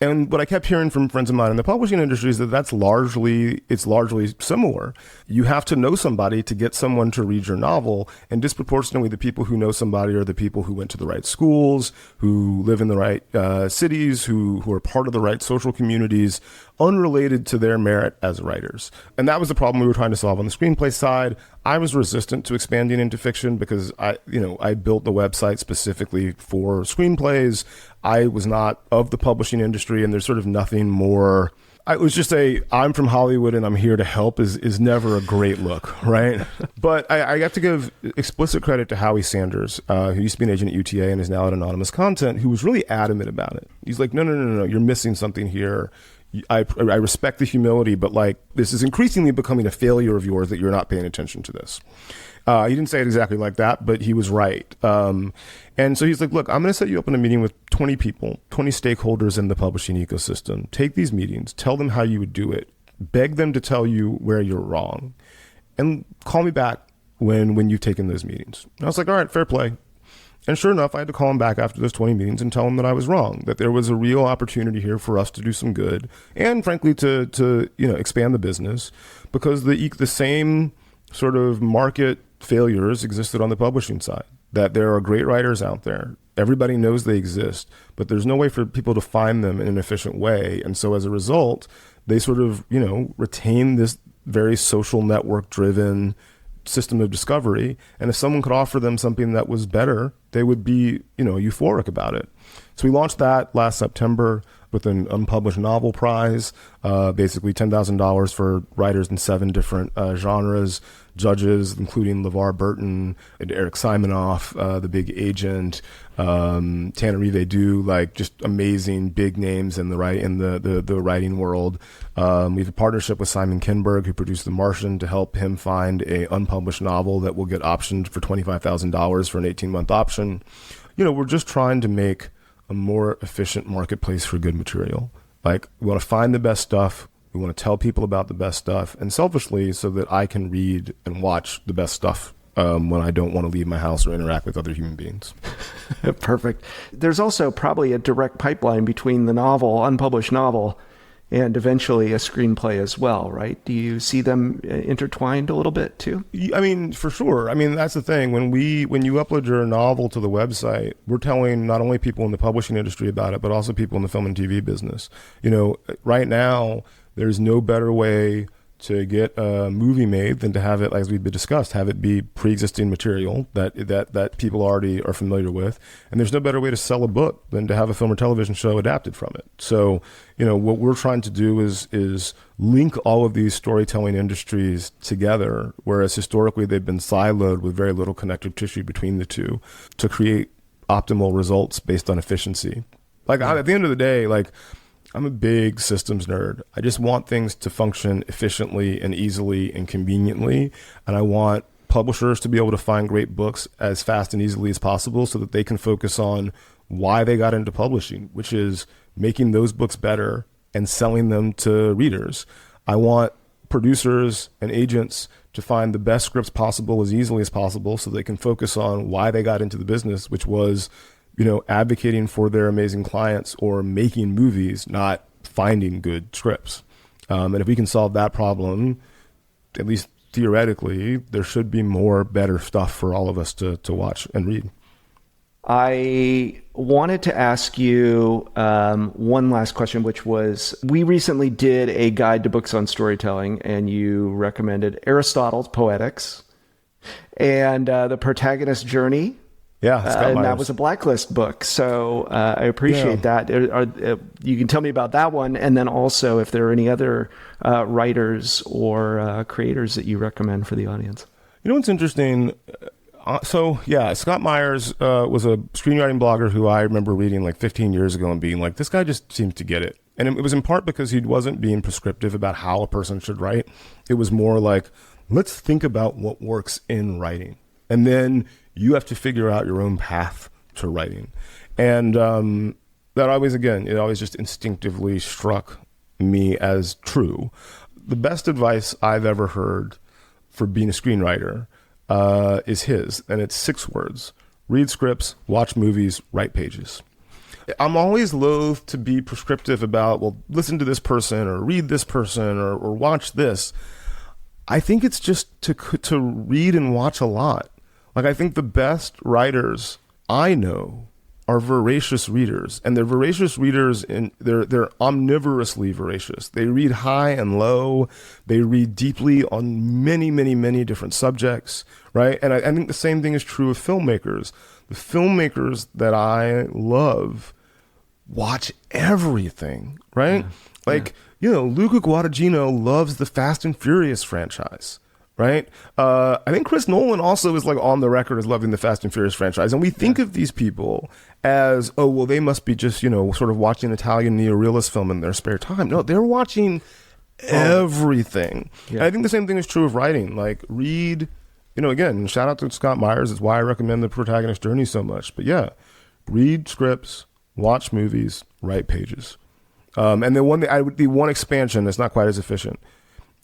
And what I kept hearing from friends of mine in the publishing industry is that it's largely similar. You have to know somebody to get someone to read your novel, and disproportionately the people who know somebody are the people who went to the right schools, who live in the right cities, who are part of the right social communities, unrelated to their merit as writers. And that was the problem we were trying to solve on the screenplay side. I was resistant to expanding into fiction because I built the website specifically for screenplays. I was not of the publishing industry, and there's sort of nothing more. I was just I'm from Hollywood and I'm here to help is never a great look, right? But I have to give explicit credit to Howie Sanders, who used to be an agent at UTA and is now at Anonymous Content, who was really adamant about it. He's like, no, you're missing something here. I respect the humility, but this is increasingly becoming a failure of yours that you're not paying attention to this. He didn't say it exactly like that, but he was right. And so he's like, look, I'm going to set you up in a meeting with 20 people, 20 stakeholders in the publishing ecosystem. Take these meetings, tell them how you would do it, beg them to tell you where you're wrong, and call me back when you've taken those meetings. And I was like, all right, fair play. And sure enough, I had to call him back after those 20 meetings and tell him that I was wrong, that there was a real opportunity here for us to do some good and, frankly, to expand the business, because the same sort of market failures existed on the publishing side, that there are great writers out there. Everybody knows they exist, but there's no way for people to find them in an efficient way. And so as a result, they sort of, retain this very social network driven system of discovery. And if someone could offer them something that was better, they would be, euphoric about it. So we launched that last September with an unpublished novel prize, basically $10,000 for writers in 7 different genres, judges, including LeVar Burton and Eric Simonoff, the big agent, Tananarive Due, just amazing big names in the writing world. We have a partnership with Simon Kinberg, who produced The Martian, to help him find a unpublished novel that will get optioned for $25,000 for an 18-month option. We're just trying to make a more efficient marketplace for good material. We want to find the best stuff. We want to tell people about the best stuff, and selfishly, so that I can read and watch the best stuff when I don't want to leave my house or interact with other human beings. Perfect. There's also probably a direct pipeline between the novel, unpublished novel, and eventually a screenplay as well, right? Do you see them intertwined a little bit too? I mean, for sure. I mean, that's the thing. When you upload your novel to the website, we're telling not only people in the publishing industry about it, but also people in the film and TV business. Right now, there's no better way to get a movie made than to have it, as we've discussed, have it be pre-existing material that people already are familiar with. And there's no better way to sell a book than to have a film or television show adapted from it. So, what we're trying to do is link all of these storytelling industries together, whereas historically they've been siloed with very little connective tissue between the two, to create optimal results based on efficiency. At the end of the day, I'm a big systems nerd. I just want things to function efficiently and easily and conveniently. And I want publishers to be able to find great books as fast and easily as possible so that they can focus on why they got into publishing, which is making those books better and selling them to readers. I want producers and agents to find the best scripts possible as easily as possible so they can focus on why they got into the business, which was advocating for their amazing clients or making movies, not finding good scripts. And if we can solve that problem, at least theoretically, there should be more better stuff for all of us to watch and read. I wanted to ask you one last question, which was, we recently did a guide to books on storytelling, and you recommended Aristotle's Poetics and The Protagonist's Journey. Yeah, and that was a Blacklist book. So I appreciate that. You can tell me about that one. And then also if there are any other writers or creators that you recommend for the audience. What's interesting? Scott Myers was a screenwriting blogger who I remember reading 15 years ago and being like, this guy just seems to get it. And it was in part because he wasn't being prescriptive about how a person should write. It was more like, let's think about what works in writing. And then you have to figure out your own path to writing. And that always just instinctively struck me as true. The best advice I've ever heard for being a screenwriter is his, and it's 6 words: read scripts, watch movies, write pages. I'm always loath to be prescriptive about, well, listen to this person or read this person or watch this. I think it's just to read and watch a lot. I think the best writers I know are voracious readers, and they're voracious readers and they're omnivorously voracious. They read high and low. They read deeply on many, many, many different subjects, right? And I think the same thing is true of filmmakers. The filmmakers that I love watch everything, right? Luca Guadagnino loves the Fast and Furious franchise. Right? I think Chris Nolan also is on the record as loving the Fast and Furious franchise. And we think of these people as, oh, well, they must be just, sort of watching Italian neorealist film in their spare time. No, they're watching everything. Yeah. And I think the same thing is true of writing. Read, again, shout out to Scott Myers. It's why I recommend The Protagonist's Journey so much. But yeah, read scripts, watch movies, write pages. And the one expansion that's not quite as efficient,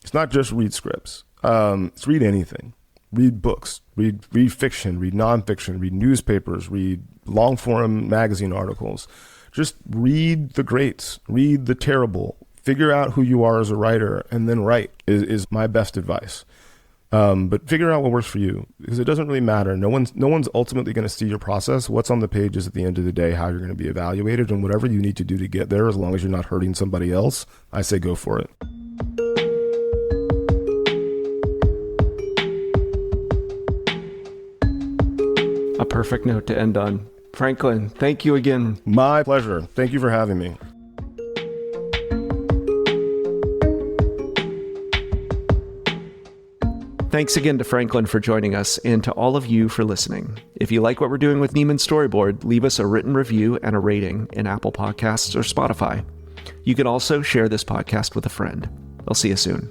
it's not just read scripts. It's read anything. Read books, read fiction, read nonfiction, read newspapers, read long form magazine articles. Just read the greats, read the terrible, figure out who you are as a writer, and then write is my best advice. But figure out what works for you, because it doesn't really matter. No one's ultimately going to see your process. What's on the page is at the end of the day how you're going to be evaluated, and whatever you need to do to get there, as long as you're not hurting somebody else, I say go for it. A perfect note to end on. Franklin, thank you again. My pleasure. Thank you for having me. Thanks again to Franklin for joining us, and to all of you for listening. If you like what we're doing with Nieman Storyboard, leave us a written review and a rating in Apple Podcasts or Spotify. You can also share this podcast with a friend. I'll see you soon.